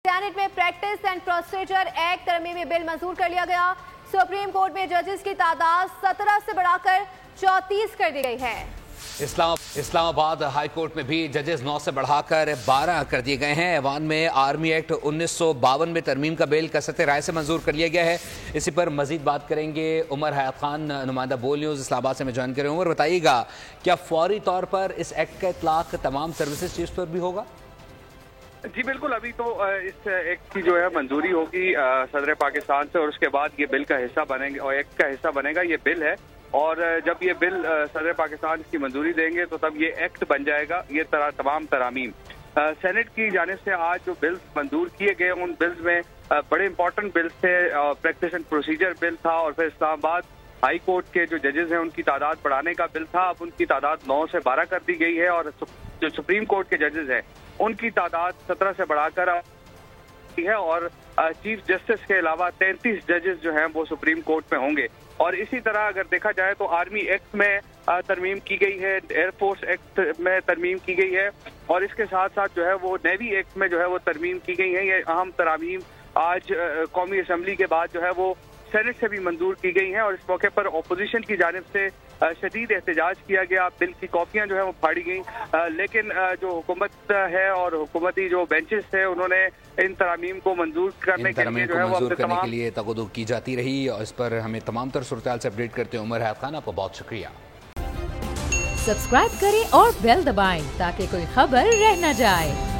Senate में practice and procedure act तरमीमी bill मंजूर कर लिया गया। सुप्रीम कोर्ट में जजेस की तादाद 17 से बढ़ाकर 34 कर दी गई है। इस्लामाबाद हाई कोर्ट में भी जजेस 9 से बढ़ाकर 12 कर दिए गए हैं। ऐवान में आर्मी एक्ट 1952 में तरमीम का बिल कसरत राय से मंजूर कर लिया गया है। इसी पर मजीद बात करेंगे। उमर हयात खान, नुमाइंदा बोल न्यूज़ इस्लामाबाद से मैं ज्वाइन करें। उमर, बताइएगा क्या फौरी तौर पर इस एक्ट का इतलाक तमाम सर्विसेज चीफ्स पर भी होगा? जी बिल्कुल, अभी तो इस एक्ट की जो है मंजूरी होगी सदर पाकिस्तान से और उसके बाद ये बिल का हिस्सा बनेंगे और एक्ट का हिस्सा बनेगा। ये बिल है और जब ये बिल सदर पाकिस्तान इसकी मंजूरी देंगे तो तब ये एक्ट बन जाएगा। ये तमाम तरामीम सेनेट की जानिब से आज जो बिल्स मंजूर किए गए उन बिल्स में बड़े इंपॉर्टेंट बिल्स थे। प्रैक्टिस एंड प्रोसीजर बिल था और फिर इस्लामाबाद हाई कोर्ट के जो जजेस हैं उनकी तादाद बढ़ाने का बिल था। अब उनकी तादाद 9 से 12 कर दी गई है और जो सुप्रीम कोर्ट के जजेस हैं उनकी तादाद 17 से बढ़ाकर है और चीफ जस्टिस के अलावा 33 जजेस जो हैं वो सुप्रीम कोर्ट में होंगे। और इसी तरह अगर देखा जाए तो आर्मी एक्ट में तरमीम की गई है, एयरफोर्स एक्ट में तरमीम की गई है और इसके साथ साथ जो है वो नेवी एक्ट में जो है वो तरमीम की गई है। ये अहम तरामीम आज कौमी असम्बली के बाद जो है वो सेनेट से भी मंजूर की गई हैं और इस मौके पर अपोजिशन की जानिब से शदीद एहतजाज किया गया। बिल की कॉपियां जो है वो फाड़ी गई, लेकिन जो हुकूमत है और हुकूमती जो बेंचेस थे उन्होंने इन तरामीम को मंजूर करने के लिए जो है वो मंजूर करने के लिए तगदो की जाती रही और इस पर हमें तमाम तर सूरत से अपडेट करते हैं। उमर हयात खान, आपको बहुत शुक्रिया। सब्सक्राइब करें और बेल दबाएं ताकि कोई खबर रह न जाए।